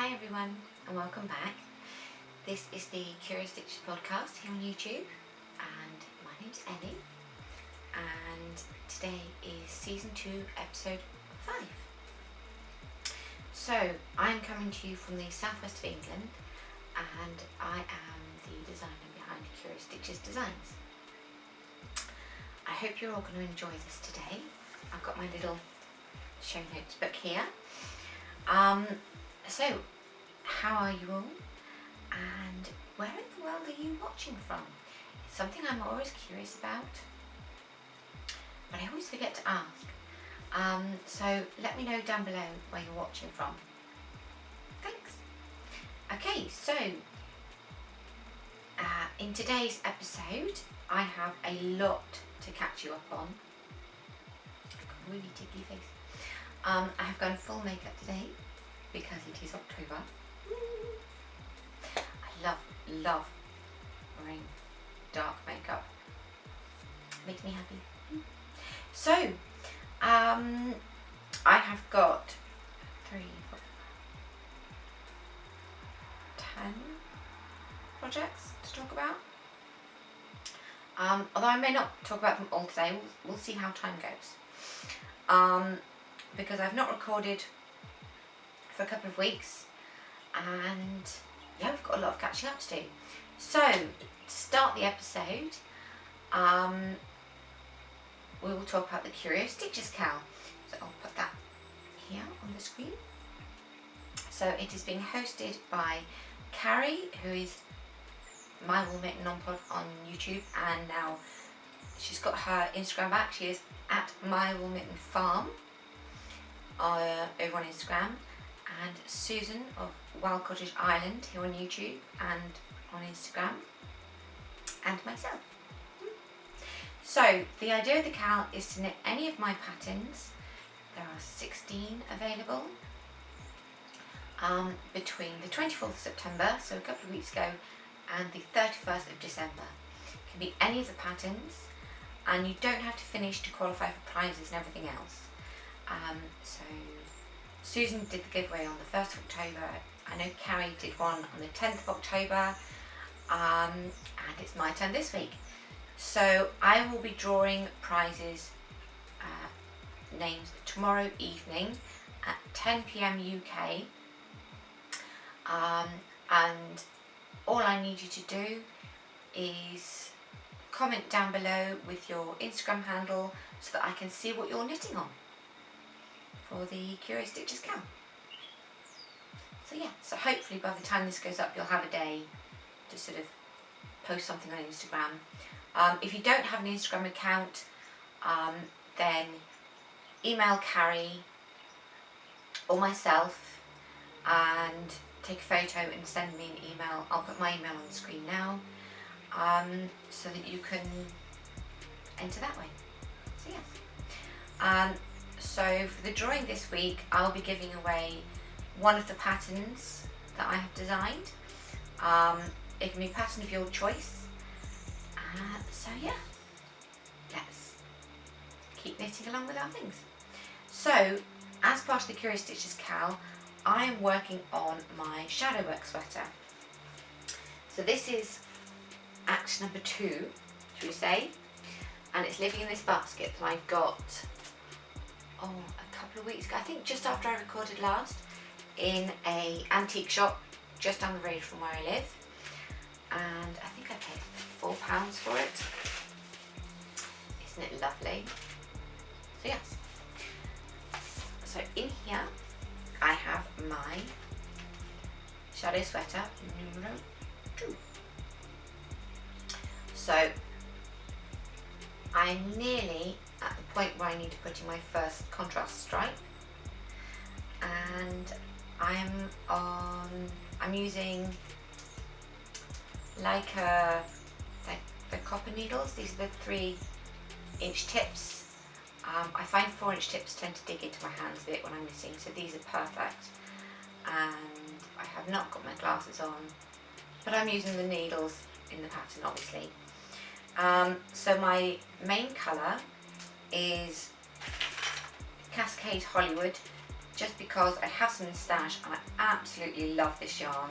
Hi everyone and welcome back. This is the Curio Stitches Podcast here on YouTube and my name's Elly and today is Season 2 Episode 5. So I'm coming to you from the southwest of England and I am the designer behind Curio Stitches Designs. I hope you're all going to enjoy this today. I've got my little show notes book here. So, how are you all? And where in the world are you watching from? It's something I'm always curious about, but I always forget to ask. So let me know down below where you're watching from. Thanks. Okay, so in today's episode, I have a lot to catch you up on. I've got a really tickly face. I have gone full makeup today because it is October. I love wearing dark makeup. Makes me happy. So, I have got 3, 4, 10 projects to talk about. Although I may not talk about them all today, we'll see how time goes. Because I've not recorded for a couple of weeks and yeah, we've got a lot of catching up to do. So to start the episode, we will talk about the Curio Stitches CAL. So I'll put that here on the screen. So it is being hosted by Carey, who is My Wool Mitten non-pod on YouTube, and now she's got her Instagram back. She is at My Wool Mitten Farm over on Instagram, and Susan of Wild Cottage Island here on YouTube and on Instagram, and myself. So the idea of the CAL is to knit any of my patterns. There are 16 available between the 24th of September, so a couple of weeks ago, and the 31st of December. It can be any of the patterns, and you don't have to finish to qualify for prizes and everything else. So Susan did the giveaway on the 1st of October. I know Carey did one on the 10th of October, and it's my turn this week. So I will be drawing prizes names tomorrow evening at 10 PM UK, and all I need you to do is comment down below with your Instagram handle so that I can see what you're knitting on for the Curio Stitches CAL. So yeah, so hopefully by the time this goes up, you'll have a day to sort of post something on Instagram. If you don't have an Instagram account, then email Carey or myself and take a photo and send me an email. I'll put my email on the screen now, so that you can enter that way. So yes. So for the drawing this week, I'll be giving away one of the patterns that I have designed. It can be a pattern of your choice. So yeah, let's keep knitting along with our things. So as part of the Curio Stitches CAL, I am working on my shadow work sweater. So this is action number 2, should we say, and it's living in this basket that I got a couple of weeks ago, I think just after I recorded last, in a antique shop just down the road from where I live, and I think I paid £4 for it. Isn't it lovely? So yes, so in here I have my shadow sweater numero 2. So I'm nearly at the point where I need to put in my first contrast stripe, and I'm using like the copper needles. These are the 3-inch tips. I find 4-inch tips tend to dig into my hands a bit when I'm knitting, so these are perfect. And I have not got my glasses on, but I'm using the needles in the pattern, obviously. So my main colour is Cascade Hollywood just because I have some in stash and I absolutely love this yarn.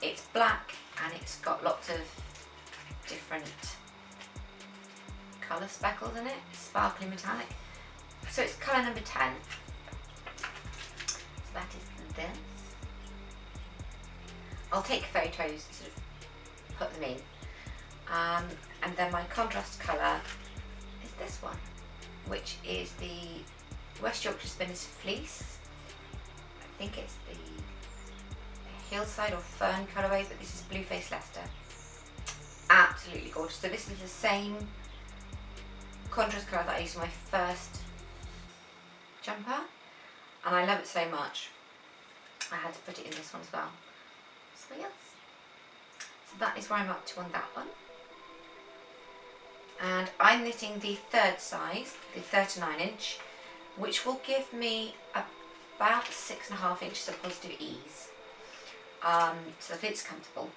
It's black and it's got lots of different colour speckles in it. It's sparkly metallic. So it's colour number 10. So that is this. I'll take photos, sort of put them in. And then my contrast colour is this one, which is the West Yorkshire Spinners Fleece. I think it's the Hillside or Fern colourway, but this is Blueface Leicester. Absolutely gorgeous. So this is the same contrast colour that I used for my first jumper, and I love it so much I had to put it in this one as well. So yes, so that is where I'm up to on that one. And I'm knitting the third size, the 39 inch, which will give me about 6.5 inches of positive ease, so that it's comfortable.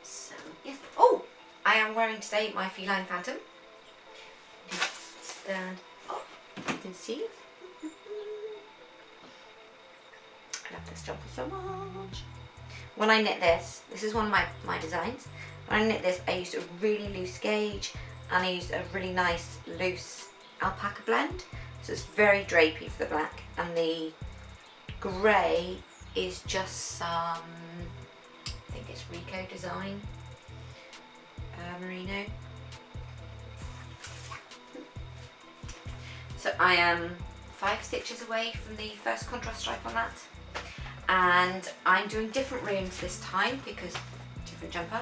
So yes, oh, I am wearing today my Feline Phantom. Stand up, you can see. I love this jumper so much. When I knit this is one of my designs. When I knit this, I used a really loose gauge and I used a really nice loose alpaca blend. So it's very drapey for the black, and the grey is just some, I think it's Rico Design merino. So I am 5 stitches away from the first contrast stripe on that, and I'm doing different runes this time because different jumper,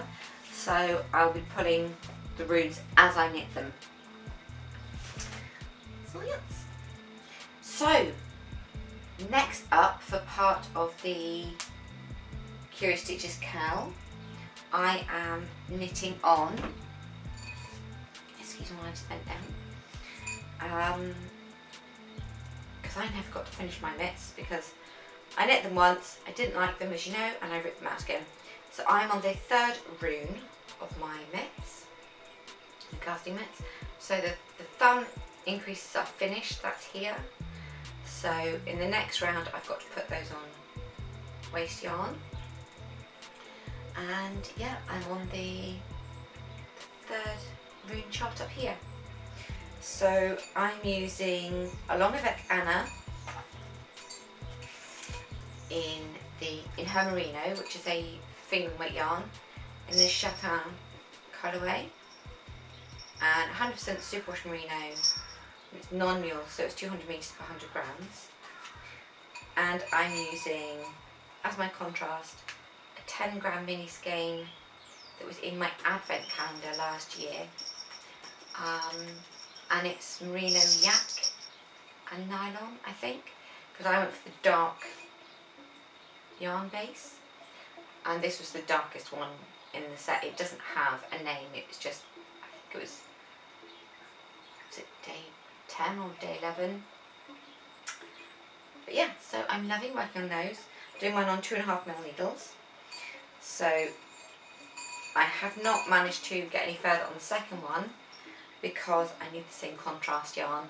so I'll be pulling the runes as I knit them. So yes. So next up, for part of the CuriostitchesKAL, I am knitting on, excuse me, I just bent down, because I never got to finish my mitts because I knit them once, I didn't like them, as you know, and I ripped them out again. So I'm on the third rune of my mitts, the casting mitts. So the thumb increases are finished, that's here. So in the next round I've got to put those on waste yarn. And yeah, I'm on the third rune chart up here. So I'm using a Long Avec Anna in her merino, which is a fingering weight yarn in the Chatin colourway, and 100% superwash merino. It's non-mule, so it's 200 metres per 100 grams. And I'm using, as my contrast, a 10 gram mini skein that was in my advent calendar last year. And it's merino yak and nylon, I think, because I went for the dark yarn base. And this was the darkest one in the set. It doesn't have a name, it was just, I think it was it day 10 or day 11? But yeah, so I'm loving working on those. Doing mine on 2.5mm needles. So I have not managed to get any further on the second one because I need the same contrast yarn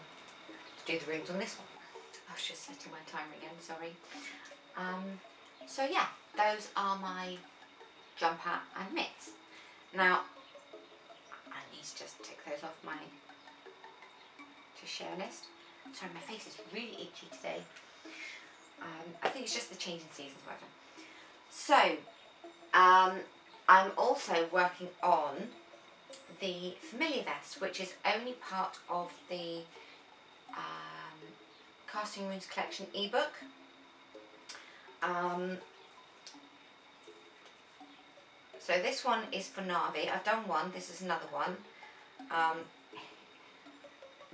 to do the runes on this one. I was just setting my timer again, sorry. So yeah, those are my jumper and mitts. Now, I need to just tick those off my to share list. Sorry, my face is really itchy today. I think it's just the change in seasons, whatever. So, I'm also working on the Familiar Vest, which is only part of the Casting Runes Collection ebook. So this one is for Navi. I've done one, this is another one.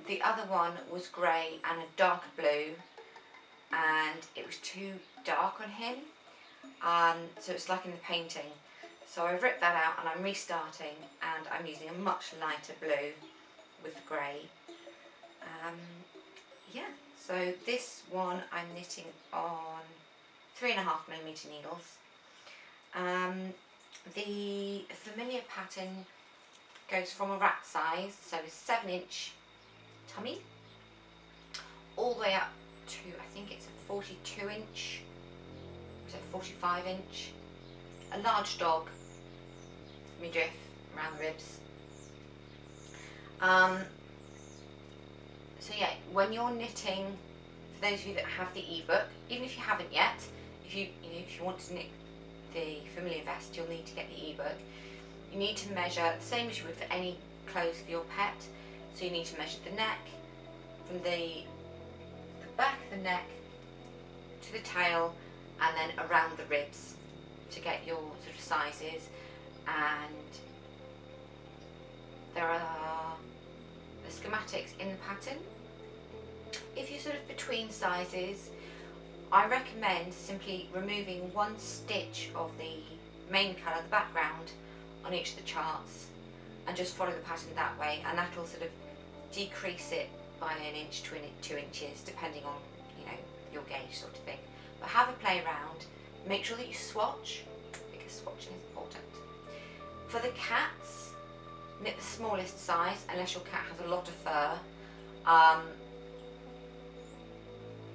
The other one was grey and a darker blue, and it was too dark on him, so it's like in the painting. So I've ripped that out and I'm restarting, and I'm using a much lighter blue with the grey. Yeah, so this one I'm knitting on 3.5mm needles. The Familiar pattern goes from a rat size, so a 7-inch tummy, all all the way up to, I think it's a 42 inch, so 45 inch, a large dog, midriff around the ribs. So yeah, when you're knitting, for those of you that have the ebook, even if you haven't yet, if you want to knit the familiar vest, you'll need to get the ebook. You need to measure the same as you would for any clothes for your pet. So you need to measure the neck from the back of the neck to the tail, and then around the ribs to get your sort of sizes. And there are the schematics in the pattern. If you're sort of between sizes, I recommend simply removing one stitch of the main colour, the background, on each of the charts, and just follow the pattern that way, and that will sort of decrease it by an inch to 2 inches, depending on, you know, your gauge sort of thing. But have a play around, make sure that you swatch, because swatching is important. For the cats, knit the smallest size, unless your cat has a lot of fur.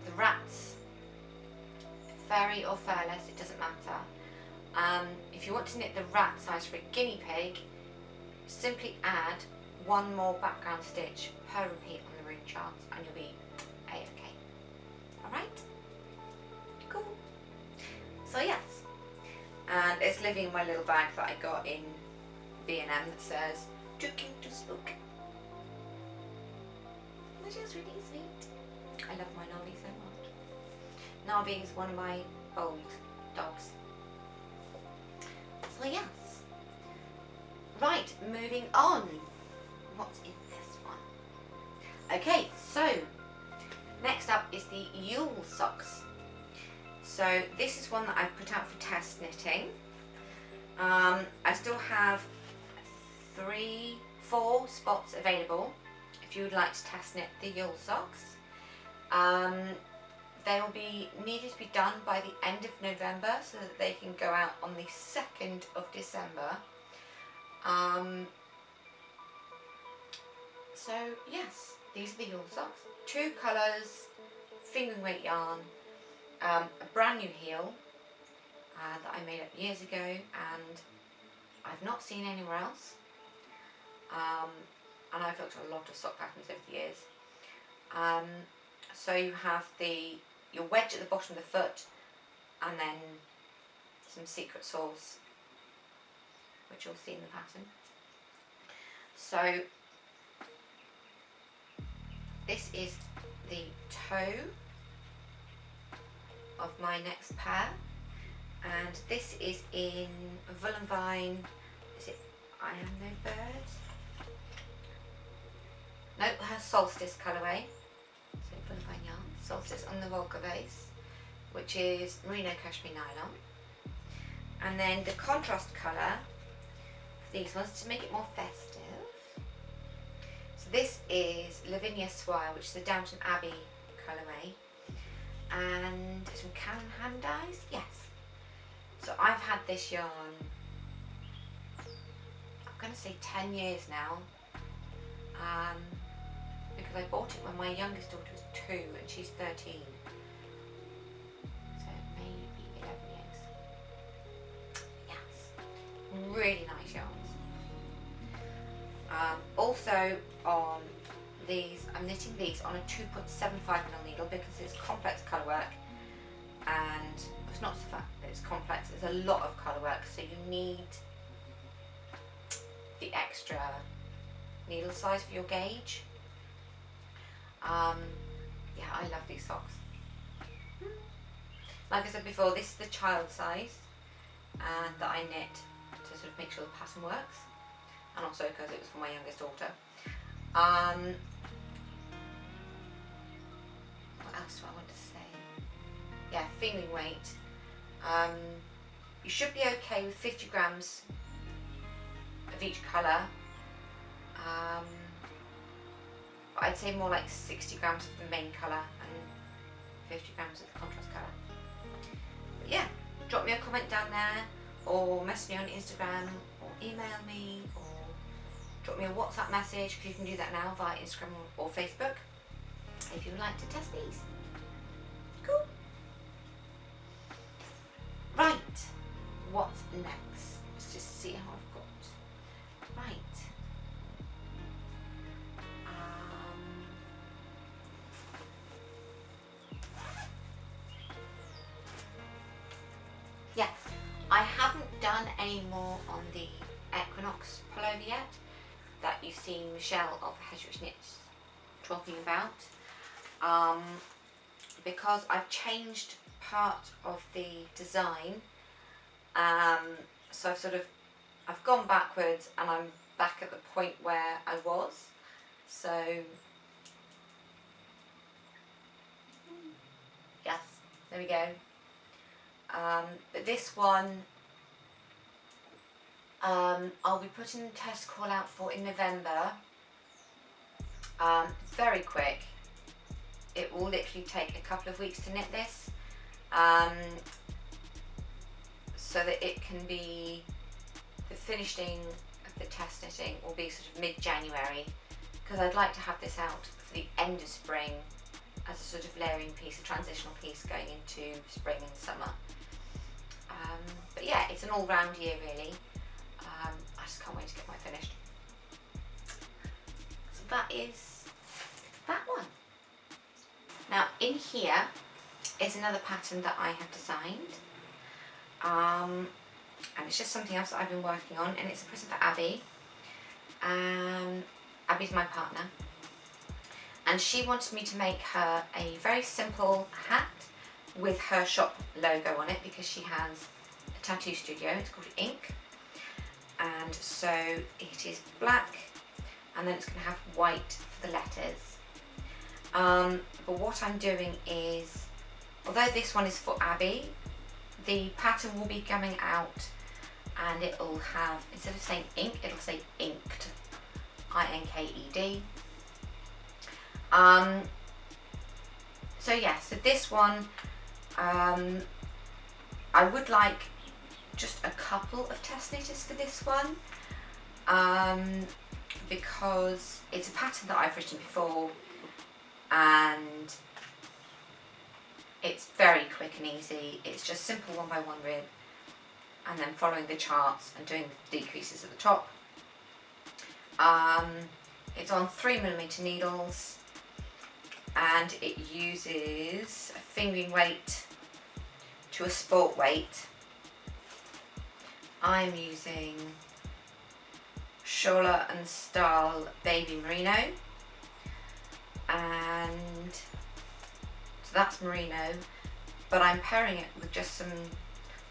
The rats, furry or furless, it doesn't matter. If you want to knit the rat size for a guinea pig, simply add one more background stitch per repeat on the rune charts, and you'll be a-okay. Alright? Cool. So yes, and it's living in my little bag that I got in B&M that says, "Too cute to spook," which is really sweet. I love my Navi so much. Navi is one of my old dogs. So yes. Right, moving on. What's in this one? Okay, so next up is the Yule socks. So this is one that I've put out for test knitting. I still have 4 spots available if you would like to test knit the Yule socks. They will be needed to be done by the end of November so that they can go out on the 2nd of December. So yes, these are the Yule socks. 2 colours, fingering weight yarn, a brand new heel that I made up years ago, and I've not seen anywhere else. And I've looked at a lot of sock patterns over the years. So you have your wedge at the bottom of the foot, and then some secret sauce, which you'll see in the pattern. So this is the toe of my next pair, and this is in Vullenvine. Is it I Am No Bird? Nope, her Solstice colourway. So Vullenvine yarn, Solstice on the Volca base, which is merino cashmere nylon. And then the contrast colour for these ones, to make it more festive. So this is Lavinia Swire, which is the Downton Abbey colourway, and it's from Cannon Hand Dyes. Yes. So I've had this yarn, I'm going to say 10 years now, because I bought it when my youngest daughter was 2 and she's 13. So maybe 11 years. Yes. Really nice yarns. Also on these, I'm knitting these on a 2.75mm needle because it's complex colour work, and it's not the fact that it's complex, there's a lot of colour work, so you need the extra needle size for your gauge. Yeah, I love these socks. Like I said before, this is the child size, and that I knit to sort of make sure the pattern works, and also because it was for my youngest daughter. What else do I want to say? Yeah, fingering weight. You should be okay with 50 grams of each colour. But I'd say more like 60 grams of the main colour and 50 grams of the contrast colour. But yeah, drop me a comment down there, or message me on Instagram, or email me, or drop me a WhatsApp message, because you can do that now via Instagram or Facebook. if you would like to test these. Cool. Right, what's next? Let's just see how I've got. Right. Yeah, I haven't done any more on the Equinox pullover yet that you've seen Michelle of Hedgeridge Knits talking about, because I've changed part of the design, so I've gone backwards and I'm back at the point where I was. So yes, there we go. But this one I'll be putting the test call out for in November. Very quick. It will literally take a couple of weeks to knit this, so that it can be, the finishing of the test knitting will be sort of mid-January, because I'd like to have this out for the end of spring as a sort of layering piece, a transitional piece going into spring and summer. But yeah, it's an all-round year really. I just can't wait to get mine finished. So that is that one. Now in here is another pattern that I have designed, and it's just something else that I've been working on, and it's a present for Abby. Abby's my partner, and she wanted me to make her a very simple hat with her shop logo on it, because she has a tattoo studio. It's called Ink, and so it is black and then it's going to have white for the letters. But what I'm doing is, although this one is for Abby, the pattern will be coming out and it will have, instead of saying ink, it'll say inked, I-N-K-E-D. So yeah, so this one, I would like just a couple of test knitters for this one, because it's a pattern that I've written before and it's very quick and easy. It's just simple 1x1 rib and then following the charts and doing the decreases at the top. It's on 3mm needles and it uses a fingering weight to a sport weight. I'm using Scholler and Stahl Baby Merino, and so that's merino, but I'm pairing it with just some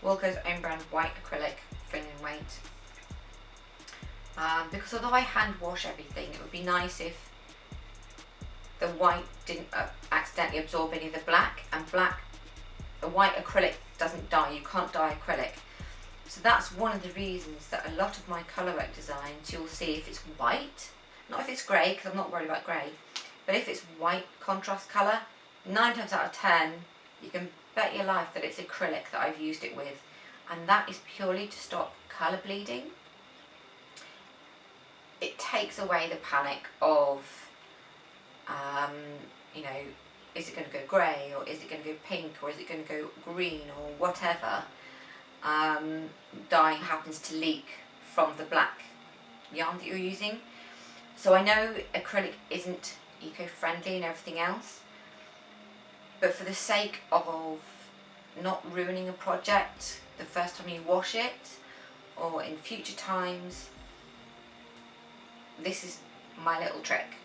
Wilko's own brand white acrylic fingering weight, because although I hand wash everything, it would be nice if the white didn't accidentally absorb any of the black, and the white acrylic doesn't dye. You can't dye acrylic. So that's one of the reasons that a lot of my colourwork designs, you'll see if it's white, not if it's grey, because I'm not worried about grey, but if it's white contrast colour, 9 times out of 10 you can bet your life that it's acrylic that I've used it with, and that is purely to stop colour bleeding. It takes away the panic of, you know, is it going to go grey, or is it going to go pink, or is it going to go green, or whatever. Dye happens to leak from the black yarn that you're using. So I know acrylic isn't eco-friendly and everything else, but for the sake of not ruining a project the first time you wash it, or in future times, this is my little trick.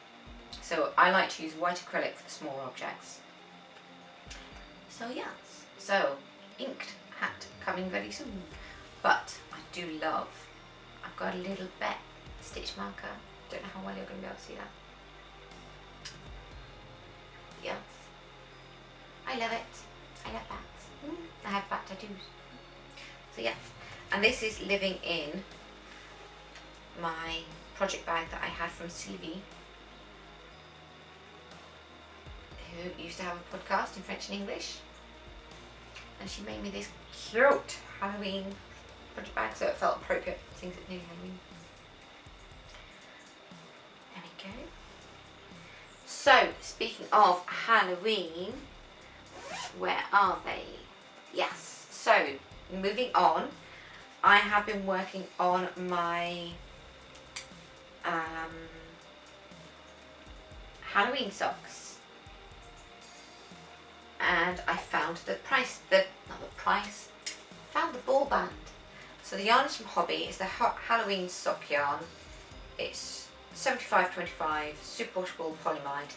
So I like to use white acrylic for the smaller objects. So yes, so inked hat coming very soon. But I do love, I've got a little bet stitch marker. Don't know how well you're going to be able to see that. Yes, I love it. I love bats. I have bat tattoos. So yes, and this is living in my project bag that I had from Sylvie, who used to have a podcast in French and English, and she made me this cute Halloween project bag, so it felt appropriate since it's nearly Halloween. There we go. So, speaking of Halloween, where are they? Yes, so moving on, I have been working on my Halloween socks, and I found found the ball band. So the yarn is from Hobby. It's the Halloween sock yarn. It's 75/25 superwashable polyamide,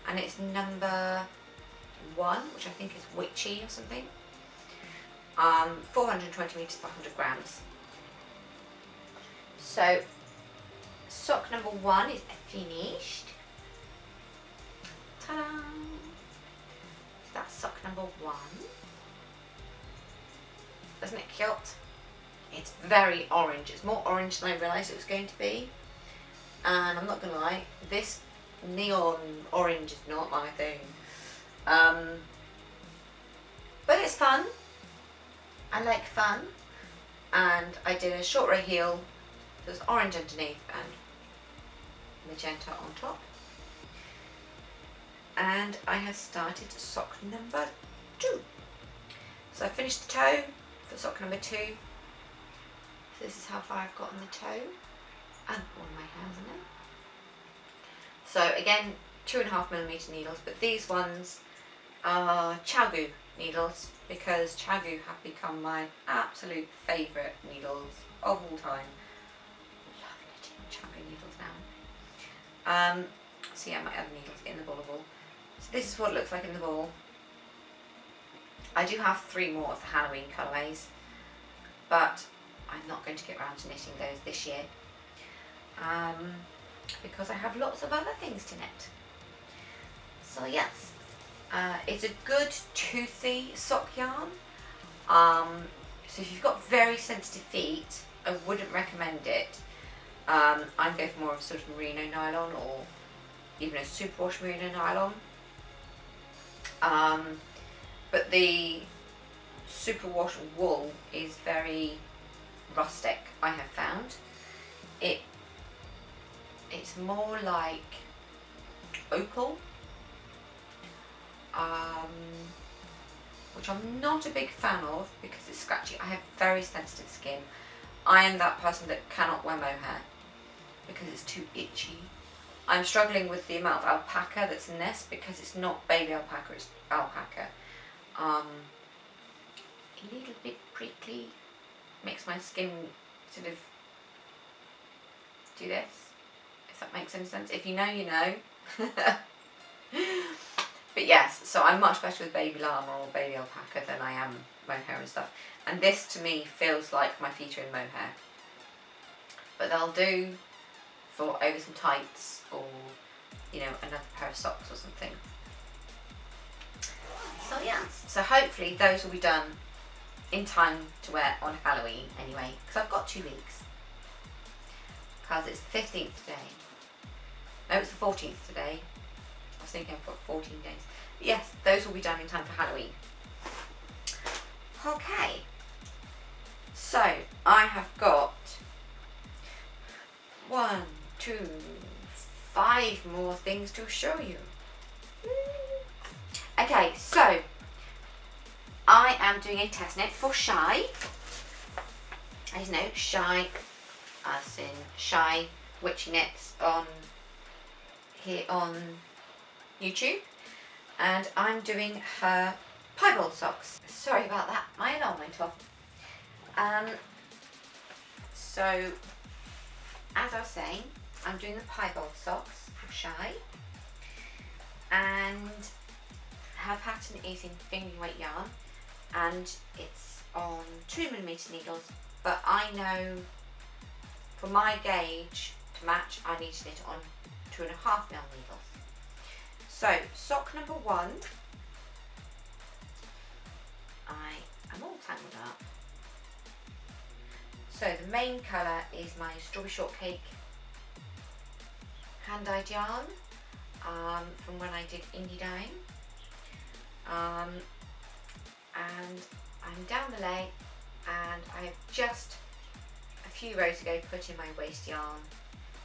and it's number 1, which I think is witchy or something. 420 meters per 100 grams. So sock number 1 is finished. Ta-da! So that's sock number 1. Isn't it cute? It's very orange. It's more orange than I realised it was going to be. And I'm not going to lie, this neon orange is not my thing. But it's fun. I like fun. And I did a short row heel. There's orange underneath and magenta on top. And I have started sock number 2. So I finished the toe for sock number 2. So this is how far I've got on the toe. And one of my hands in it. So again, 2.5mm needles, but these ones are Chagu needles because Chagu have become my absolute favourite needles of all time. Love knitting Chagu needles now. So yeah, my other needles in the ball of wool. So this is what it looks like in the ball. I do have 3 more of the Halloween colourways, but I'm not going to get around to knitting those this year. Because I have lots of other things to knit. So yes, it's a good toothy sock yarn. So if you've got very sensitive feet, I wouldn't recommend it. I'm going for more of a sort of merino nylon or even a superwash merino nylon. But the superwash wool is very rustic, I have found. It's more like opal, which I'm not a big fan of because it's scratchy. I have very sensitive skin. I am that person that cannot wear mohair because it's too itchy. I'm struggling with the amount of alpaca that's in this because it's not baby alpaca, it's alpaca. A little bit prickly, makes my skin sort of do this. If that makes any sense. If you know, you know. But yes, so I'm much better with baby llama or baby alpaca than I am mohair and stuff. And this to me feels like my feet are in mohair. But they'll do for over some tights or, you know, another pair of socks or something. So yes, so hopefully those will be done in time to wear on Halloween anyway, because I've got 2 weeks. Because it's the 15th today. No, it's the 14th today. I was thinking I've got 14 days. But yes, those will be done in time for Halloween. Okay. So, I have got 1, 2, 5 more things to show you. Okay, so I am doing a test knit for Shy. As you know, Shy, as in Shy Witchy Knits on here on YouTube, and I'm doing her Piebald Socks. Sorry about that, my alarm went off. So as I was saying, I'm doing the Piebald Socks for Shy, and her pattern is in fingering weight yarn, and it's on 2mm needles, but I know for my gauge to match I need to knit on 2.5mm needles. So sock number 1, I am all tangled up. So the main colour is my Strawberry Shortcake hand-dyed yarn from when I did Indie Dyeing. And I'm down the leg, and I have just a few rows ago put in my waste yarn,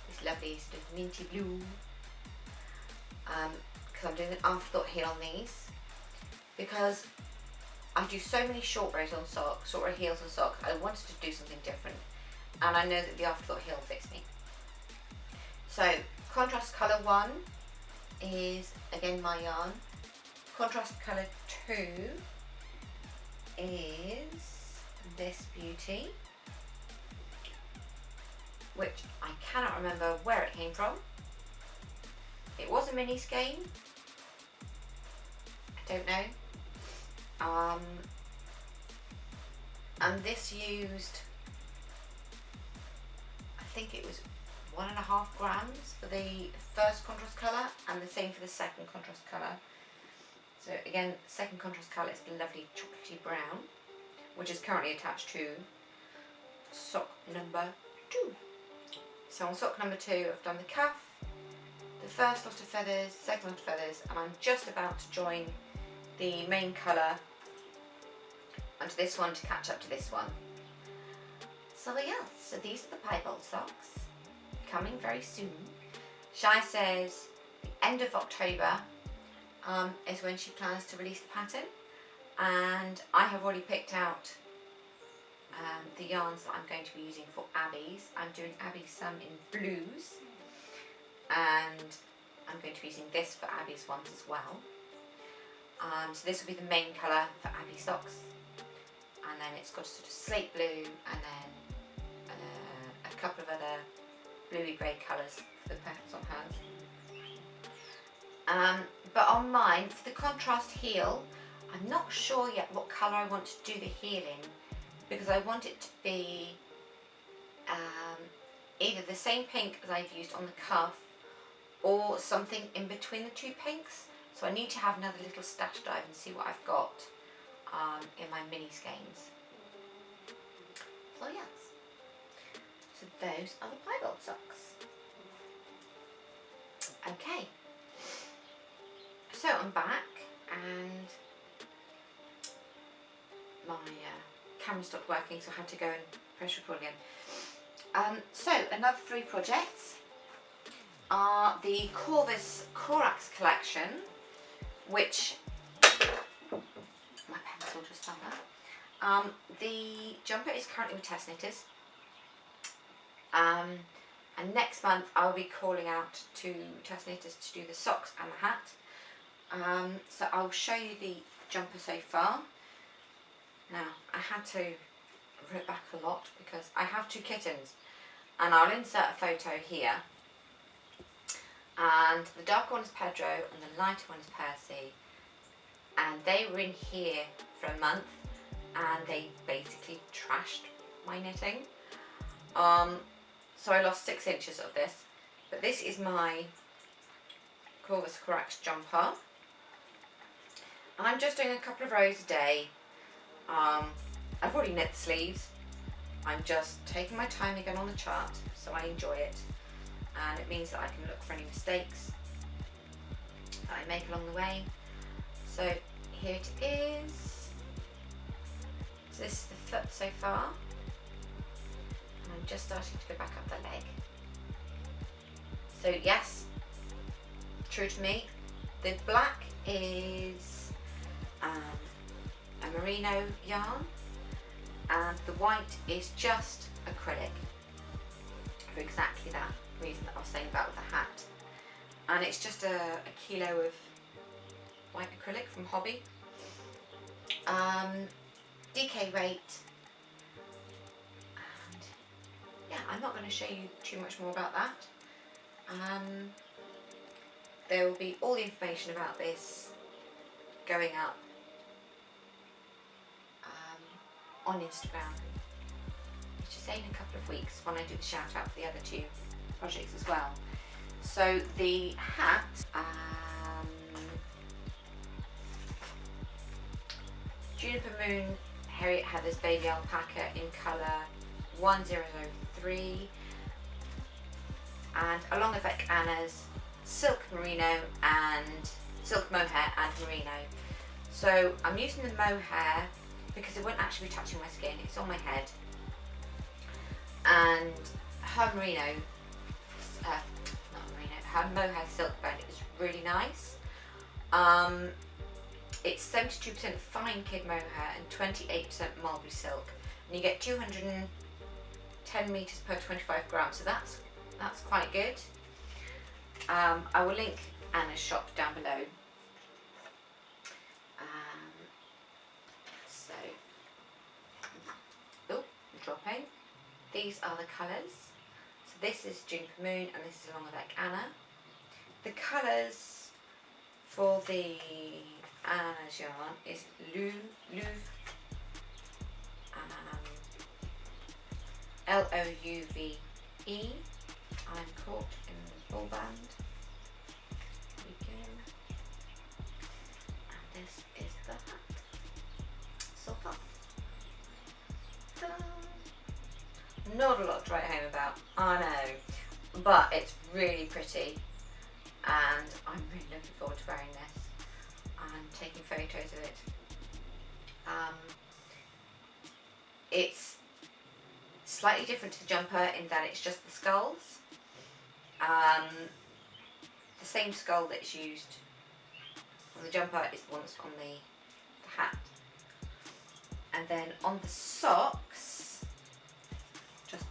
this lovely sort of minty blue. because I'm doing an afterthought heel on these, because I do so many short rows on socks, short row heels on socks. I wanted to do something different, and I know that the afterthought heel fits me. So contrast colour 1 is again my yarn. Contrast colour 2 is this beauty, which I cannot remember where it came from. It was a mini skein. I don't know. And this used, I think it was 1.5 grams for the first contrast colour, and the same for the second contrast colour. So again, second contrast colour is the lovely chocolatey brown, which is currently attached to sock number 2. So on sock number 2, I've done the cuff, the first lot of feathers, second lot of feathers, and I'm just about to join the main colour onto this one to catch up to this one. So yeah, so these are the Piebald socks, coming very soon. Shai says the end of October is when she plans to release the pattern, and I have already picked out the yarns that I'm going to be using for Abby's. I'm doing Abby's some in blues, and I'm going to be using this for Abby's ones as well. So this will be the main colour for Abby's socks, and then it's got a sort of slate blue, and then a couple of other bluey grey colours for the petals on hers. But on mine, for the contrast heel, I'm not sure yet what colour I want to do the heel in, because I want it to be either the same pink as I've used on the cuff, or something in between the two pinks. So I need to have another little stash dive and see what I've got in my mini skeins. So yes, so those are the Piebald socks. Okay, so I'm back, and my camera stopped working, so I had to go and press record again. So another 3 projects are the Corvus Corax collection, which my pencil just fell out. The jumper is currently with Test Knitters, and next month I'll be calling out to Test Knitters to do the socks and the hat. So I'll show you the jumper so far. Now, I had to rip back a lot because I have 2 kittens, and I'll insert a photo here. And the darker one is Pedro and the lighter one is Percy, and they were in here for a month and they basically trashed my knitting. So I lost 6 inches of this, but this is my Corvus Corax jumper, and I'm just doing a couple of rows a day. I've already knit the sleeves. I'm just taking my time again on the chart, so I enjoy it, and it means that I can look for any mistakes that I make along the way. So here it is. So this is the foot so far, and I'm just starting to go back up the leg. So yes, true to me. The black is a merino yarn, and the white is just acrylic, for exactly that reason that I was saying about with the hat. And it's just a kilo of white acrylic from Hobby. DK rate, and yeah, I'm not going to show you too much more about that. There will be all the information about this going up on Instagram, which is in a couple of weeks when I do the shout out for the other 2 projects as well. So the hat, Juniper Moon Harriet Heather's Baby Alpaca in colour 1003, and along with Anna's Silk Merino and Silk Mohair and Merino. So I'm using the mohair because it won't actually be touching my skin, it's on my head. And her merino, not merino, her mohair silk bone, it was really nice. It's 72% fine kid mohair and 28% mulberry silk, and you get 210 meters per 25 grams, so that's quite good. I will link Anna's shop down below. Dropping. These are the colours. So this is Juniper Moon and this is Longer Like Anna. The colours for the Anna's yarn is Louve, L-O-U-V-E. I'm caught in the ball band. Begin. And this is the hat. So far. Ta-da. Not a lot to write home about, I know, but it's really pretty and I'm really looking forward to wearing this and taking photos of it. It's slightly different to the jumper in that it's just the skulls. The same skull that's used on the jumper is the one that's on the hat. And then on the socks, just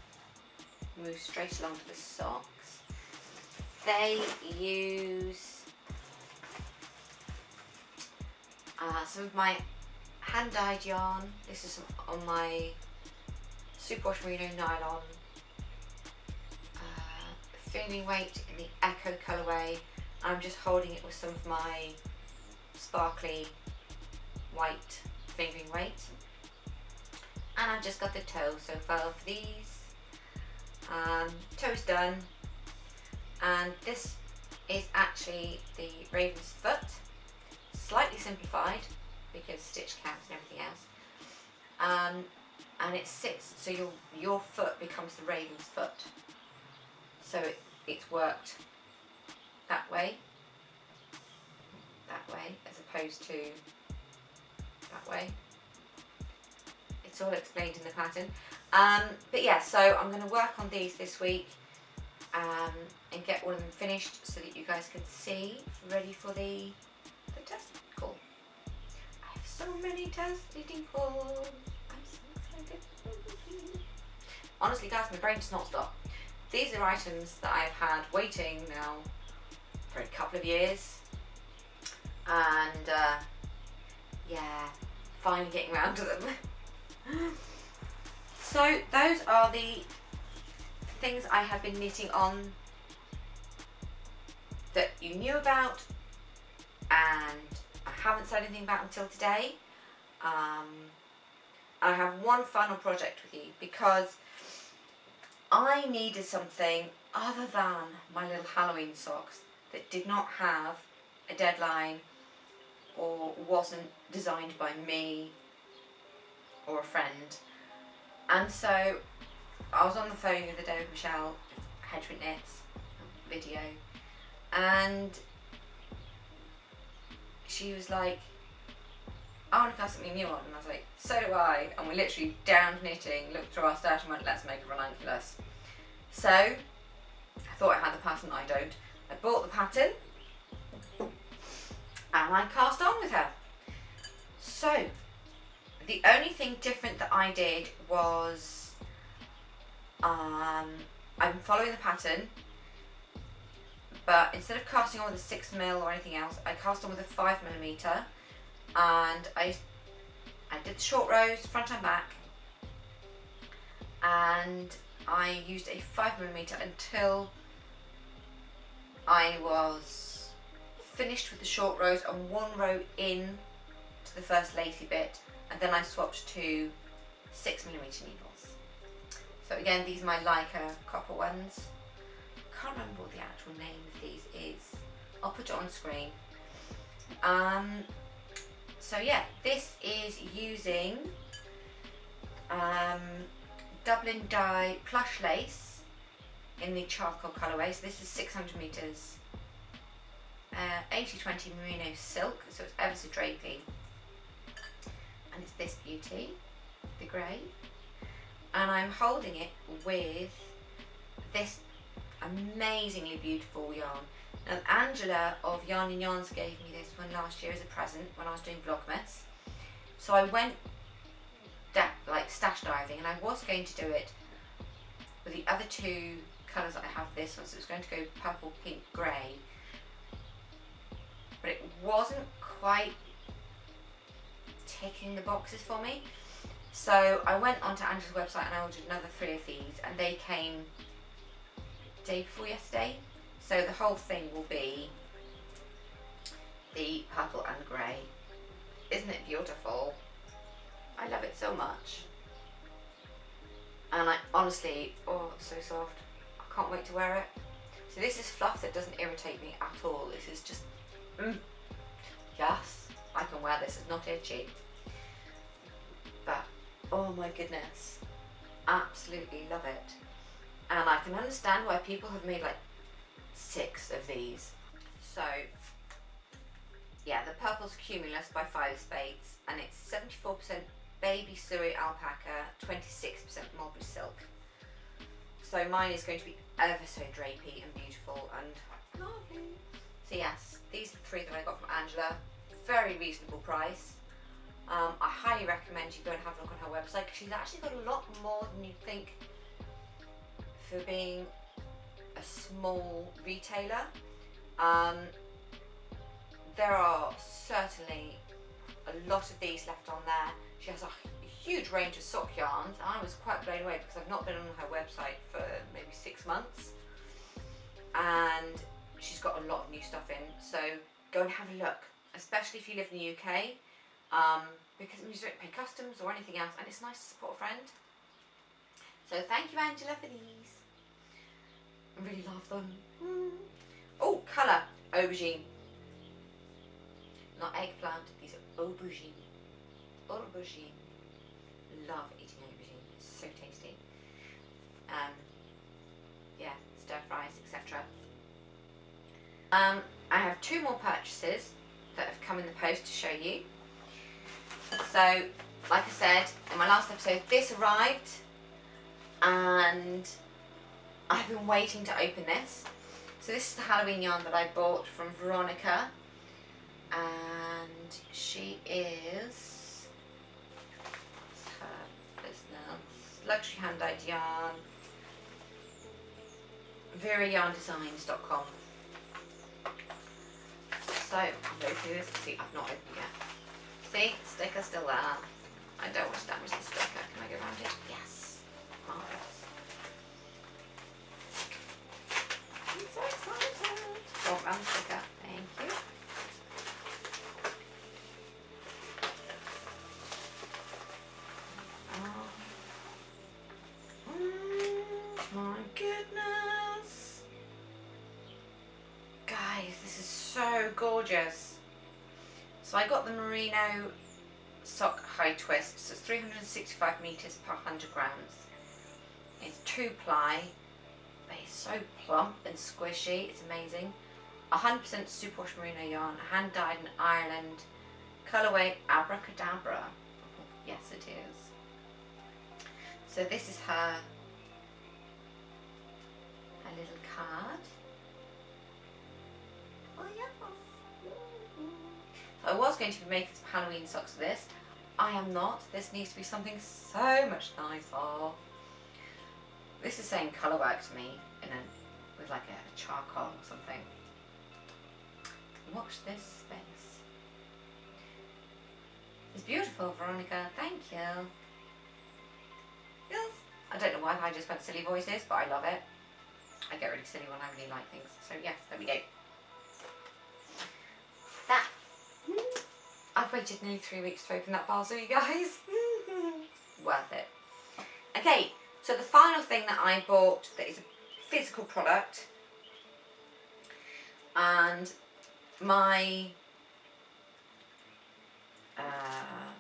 move straight along to the socks, they use some of my hand-dyed yarn. This is on my superwash merino nylon, feeling weight in the Echo colourway. I'm just holding it with some of my sparkly white fingering weight. And I've just got the toe so far for these. Toe's done, and this is actually the raven's foot, slightly simplified because stitch counts and everything else. And it sits so your foot becomes the raven's foot. So it's worked that way, as opposed to that way. It's all explained in the pattern. But yeah, so I'm going to work on these this week and get all of them finished so that you guys can see, ready for the test call. I have so many test knitting calls. I'm so excited. Honestly guys, my brain does not stop. These are items that I've had waiting now for a couple of years, and yeah, finally getting around to them. So those are the things I have been knitting on that you knew about and I haven't said anything about until today. I have one final project with you because I needed something other than my little Halloween socks that did not have a deadline or wasn't designed by me or a friend. And so I was on the phone the other day with Michelle, Hedgewind Knits video, and she was like, I want to cast something new on, and I was like, so do I. And we literally downed knitting, looked through our stash and went, let's make a ranunculus. So I thought I had the pattern, I don't. I bought the pattern and I cast on with her. So the only thing different that I did was I'm following the pattern, but instead of casting on with a 6mm or anything else, I cast on with a 5mm, and I did the short rows front and back, and I used a 5mm until I was finished with the short rows and one row in to the first lacy bit, and then I swapped to 6mm needles. So again, these are my Leica copper ones. I can't remember what the actual name of these is. I'll put it on screen. So yeah, this is using Dublin Dye plush lace in the charcoal colourway. So this is 600 meters, 80/20 merino silk, so it's ever so drapey. And it's this beauty, the grey. And I'm holding it with this amazingly beautiful yarn. And Angela of Yarn and Yarns gave me this one last year as a present when I was doing Vlogmas. So I went like stash diving, and I was going to do it with the other two colours that I have this one. So it was going to go purple, pink, grey. But it wasn't quite ticking the boxes for me. So I went onto Angela's website and I ordered another 3 of these, and they came day before yesterday. So the whole thing will be the purple and grey. Isn't it beautiful? I love it so much. And I honestly, oh, it's so soft. I can't wait to wear it. So this is fluff that doesn't irritate me at all. This is just, yes, I can wear this. It's not itchy. But, oh my goodness, absolutely love it. And I can understand why people have made like 6 of these. So, yeah, the purple's Cumulus by 5 Spades, and it's 74% baby Suri alpaca, 26% mulberry silk. So mine is going to be ever so drapey and beautiful and lovely. So yes, these are the 3 that I got from Angela. Very reasonable price. I highly recommend you go and have a look on her website, because she's actually got a lot more than you'd think for being a small retailer. There are certainly a lot of these left on there. She has a huge range of sock yarns. I was quite blown away because I've not been on her website for maybe 6 months, and she's got a lot of new stuff in. So go and have a look, especially if you live in the UK, because it means you don't pay customs or anything else, and it's nice to support a friend. So thank you, Angela, for these. I really love them. Oh, colour, aubergine. Not eggplant, these are aubergine. Aubergine. Love eating aubergine, it's so tasty. Yeah, stir fries, etc. I have 2 more purchases that have come in the post to show you. So, like I said in my last episode, this arrived and I've been waiting to open this. So this is the Halloween yarn that I bought from Veronica, and she is her business, luxury hand-dyed yarn, VeraYarnDesigns.com. So I'll open this. See, I've not opened yet. See, sticker's still there. I don't want to damage the sticker. Can I go around it? Yes. Marvelous. I'm so excited. Go around the sticker. Thank you. Oh my goodness. Guys, this is so gorgeous. So I got the merino sock high twist, so it's 365 meters per 100 grams. It's 2 ply, but it's so plump and squishy, it's amazing. 100% superwash merino yarn, hand dyed in Ireland, colorway Abracadabra. Yes, it is. So this is her little card. Oh yeah. So I was going to be making some Halloween socks for this. I am not. This needs to be something so much nicer. This is saying colourwork to me with like a charcoal or something. Watch this space. It's beautiful, Veronica. Thank you. Yes. I don't know why I just went silly voices, but I love it. I get really silly when I really like things. So yes, there we go. That. I've waited nearly 3 weeks to open that parcel, you guys. Worth it. Okay, so the final thing that I bought that is a physical product, and my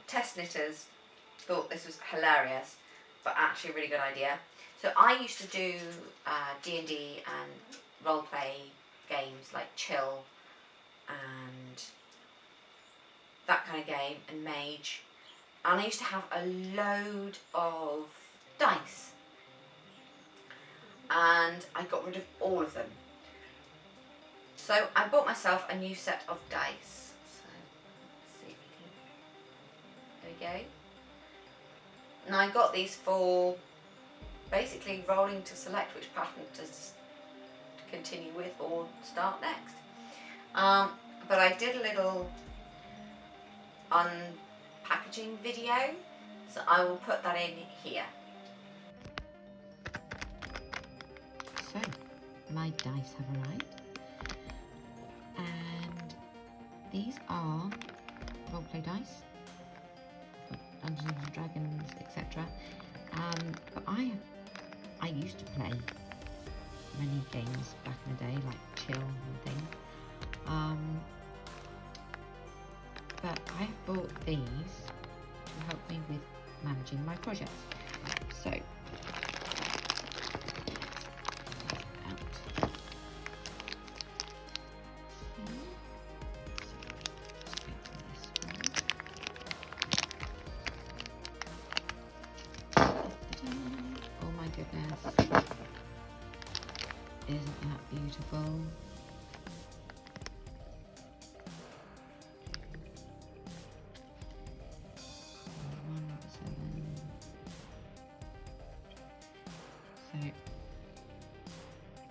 test knitters thought this was hilarious, but actually a really good idea. So I used to do D&D and roleplay games like Chill and that kind of game, and Mage, and I used to have a load of dice, and I got rid of all of them. So I bought myself a new set of dice. So let's see if we can. There we go. Now I got these for basically rolling to select which pattern to continue with or start next. But I did a little unpackaging video, so I will put that in here. So my dice have arrived, and these are roleplay dice for Dungeons and Dragons, etc. But I used to play many games back in the day, like Chill and things. But I've bought these to help me with managing my projects. So, oh my goodness, isn't that beautiful?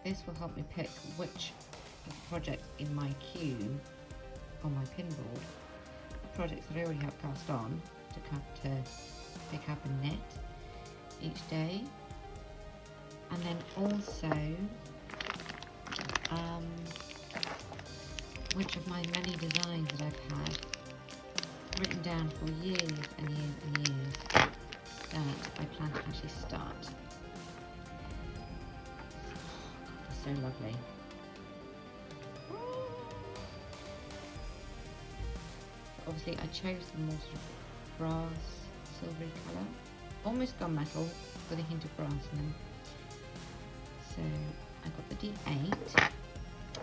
This will help me pick which of the projects in my queue on my pinboard, the projects that I already have cast on to pick up and knit each day, and then also which of my many designs that I've had written down for years and years and years that I plan to actually start. So lovely. Obviously I chose the more sort of brass, silvery colour, almost gunmetal with a hint of brass in them. So I got the D8, I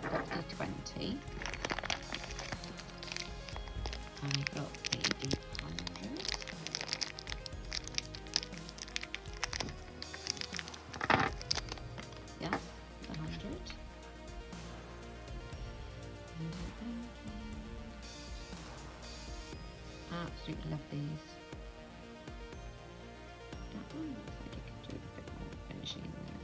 got the D20, I got the D100, yes, the 100, absolutely love these. That one looks like it could do a bit more finishing there.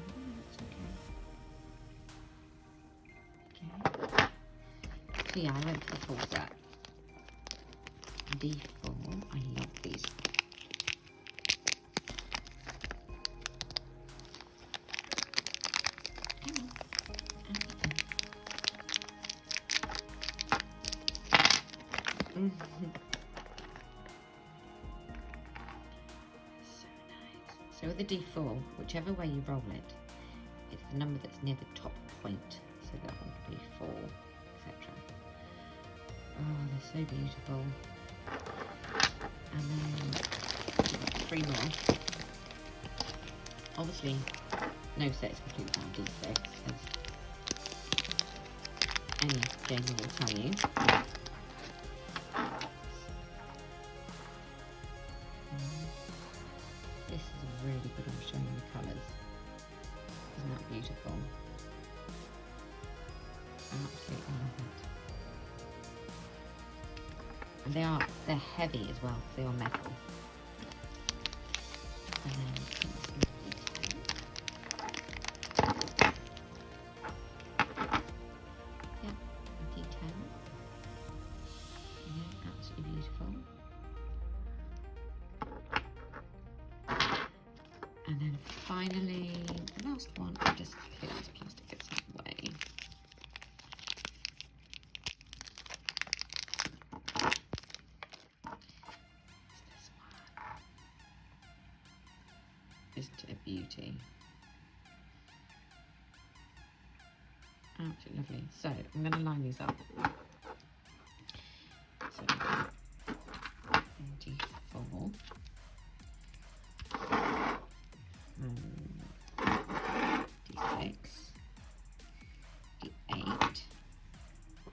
Okay. So yeah, I went for the full set. D4, I love these. So with the D4, whichever way you roll it, it's the number that's near the top point. So that one could be 4, etc. Oh, they're so beautiful. And then 3 more. Obviously, no set is completely on D6, as any gamer will tell you. This is really good on showing the colours. Isn't that beautiful? Absolutely love it. And they're heavy as well, because they are metal. And then yeah, D10. Yeah, absolutely beautiful. And then finally, the last one, I'll just clear this plastic bits out of the way. It's this one. Isn't it a beauty? Absolutely lovely. So I'm going to line these up. So D4. D6, D8,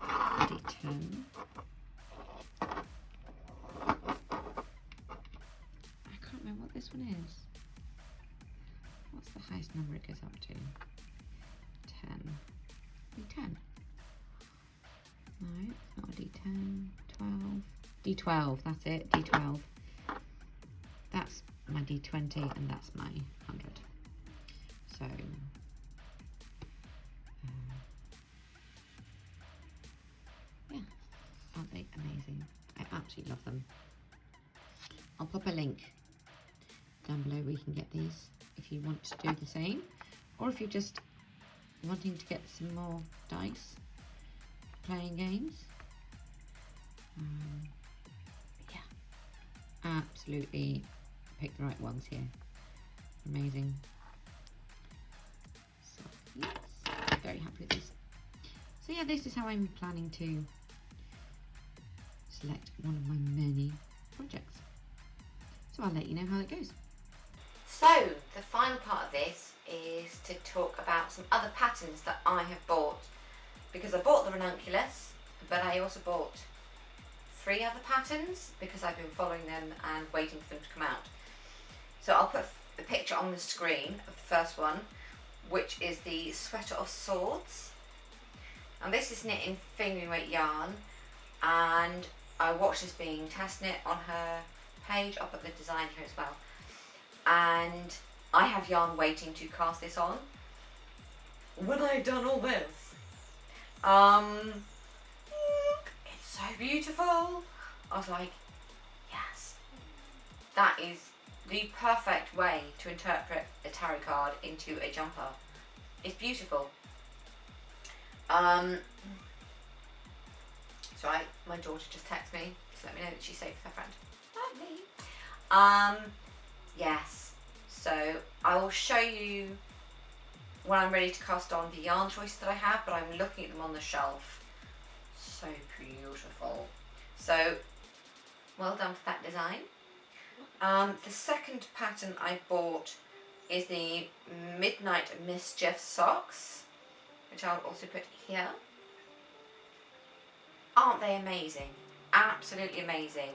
D10. I can't remember what this one is. What's the highest number it goes up to? 10. D10. No, it's not a D10, 12. D12, that's it, D12. That's my D20 and that's my 100. So, yeah, aren't they amazing? I absolutely love them. I'll pop a link down below where you can get these if you want to do the same, or if you're just wanting to get some more dice playing games. Yeah, absolutely pick the right ones here. Amazing. So yes, I'm very happy with this. So yeah, this is how I'm planning to select one of my many projects. So I'll let you know how it goes. So the final part of this is to talk about some other patterns that I have bought, because I bought the Ranunculus, but I also bought 3 other patterns because I've been following them and waiting for them to come out. So I'll put a picture on the screen of the first one, which is the Sweater of Swords. And this is knit in fingering weight yarn, and I watched this being test knit on her page. I'll put the design here as well. And I have yarn waiting to cast this on when I've done all this. It's so beautiful. I was like, yes, that is the perfect way to interpret a tarot card into a jumper. It's beautiful. So my daughter just texted me to let me know that she's safe with her friend. Lovely. Yes, so I will show you when I'm ready to cast on the yarn choices that I have, but I'm looking at them on the shelf. So beautiful. So well done for that design. The second pattern I bought is the Midnight Mischief Socks, which I'll also put here. Aren't they amazing? Absolutely amazing.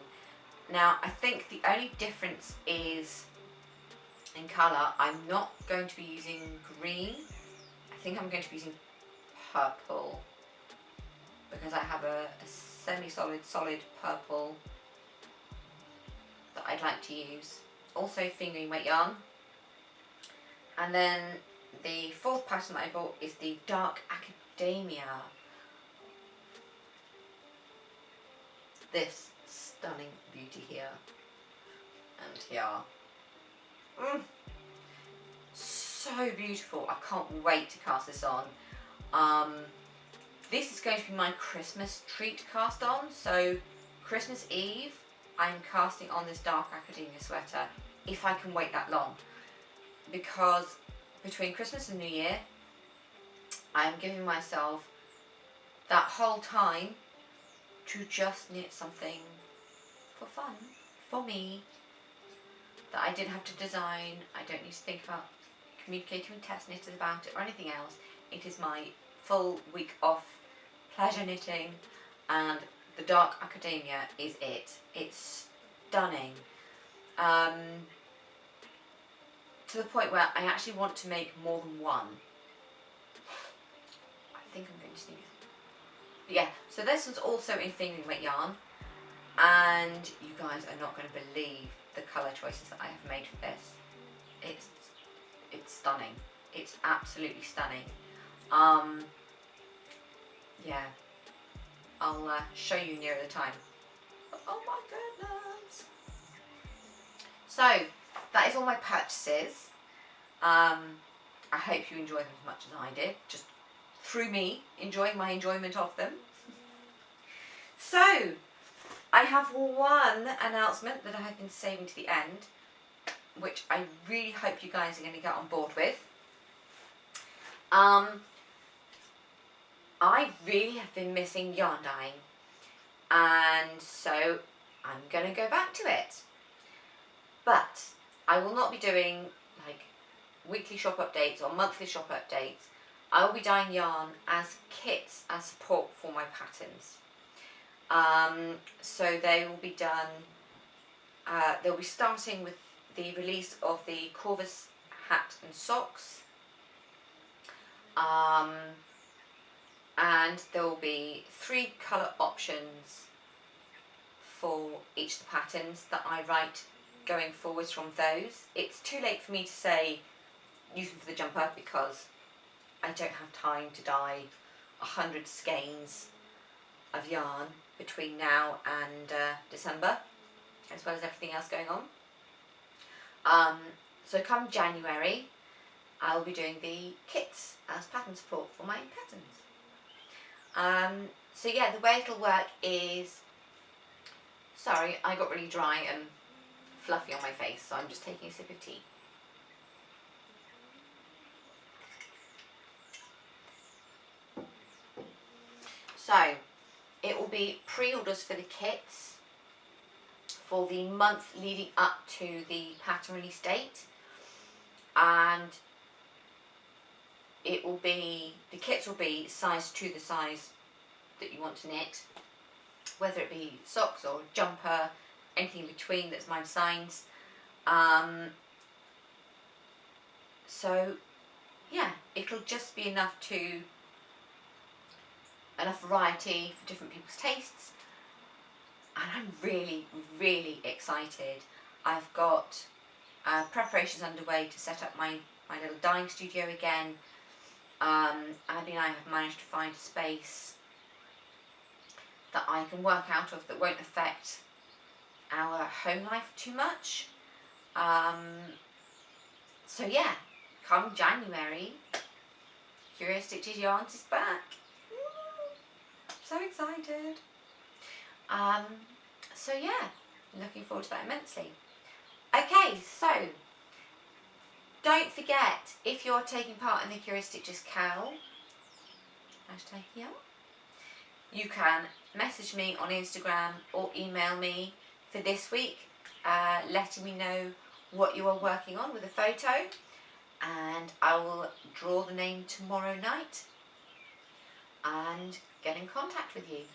Now, I think the only difference is in colour. I'm not going to be using green. I think I'm going to be using purple, because I have a semi-solid, solid purple that I'd like to use. Also fingering weight yarn. And then the fourth pattern that I bought is the Dark Academia. This stunning beauty here and here. So beautiful. I can't wait to cast this on. This is going to be my Christmas treat to cast on. So Christmas Eve, I'm casting on this Dark Academia sweater, if I can wait that long. Because between Christmas and New Year, I am giving myself that whole time to just knit something for fun, for me, that I didn't have to design. I don't need to think about communicating with test knitters about it or anything else. It is my full week off pleasure knitting, and the Dark Academia is it. It's stunning. To the point where I actually want to make more than one. I think I'm going to sneeze. But yeah, so this one's also in fingering weight yarn, and you guys are not going to believe the colour choices that I have made for this. It's stunning. It's absolutely stunning. Yeah, I'll show you nearer the time. Oh my goodness! So that is all my purchases. I hope you enjoyed them as much as I did, just through me enjoying my enjoyment of them. So I have one announcement that I have been saving to the end, which I really hope you guys are going to get on board with. I really have been missing yarn dyeing, and so I'm going to go back to it. But I will not be doing like weekly shop updates or monthly shop updates. I will be dyeing yarn as kits as support for my patterns. So they will be done, they'll be starting with the release of the Corvus hat and socks. and there will be 3 colour options for each of the patterns that I write going forwards from those. It's too late for me to say use them for the jumper because I don't have time to dye 100 skeins of yarn between now and December, as well as everything else going on. So come January, I'll be doing the kits as pattern support for my patterns. So yeah, the way it'll work is, sorry, I got really dry and fluffy on my face, so I'm just taking a sip of tea. So it will be pre-orders for the kits for the month leading up to the pattern release date, and it will be, the kits will be sized to the size that you want to knit, whether it be socks or jumper, anything in between that's my designs. So yeah, it'll just be enough variety for different people's tastes, and I'm really, really excited. I've got preparations underway to set up my little dyeing studio again. Abby and I have managed to find a space that I can work out of that won't affect our home life too much. So yeah, come January, Curio Stitches Yarns is back. So excited. So yeah, looking forward to that immensely. Okay, so don't forget, if you're taking part in the CuriostitchesKAL hashtag here, you can message me on Instagram or email me for this week, letting me know what you are working on with a photo, and I will draw the name tomorrow night and get in contact with you.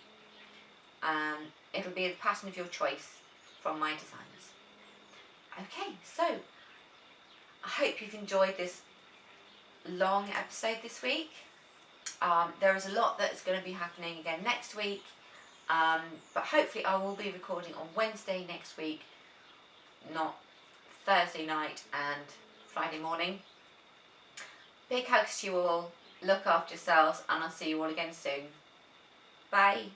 It'll be the pattern of your choice from my designs. Okay, so I hope you've enjoyed this long episode this week. There is a lot that's going to be happening again next week, but hopefully I will be recording on Wednesday next week, not Thursday night and Friday morning. Big hugs to you all, look after yourselves, and I'll see you all again soon. Bye.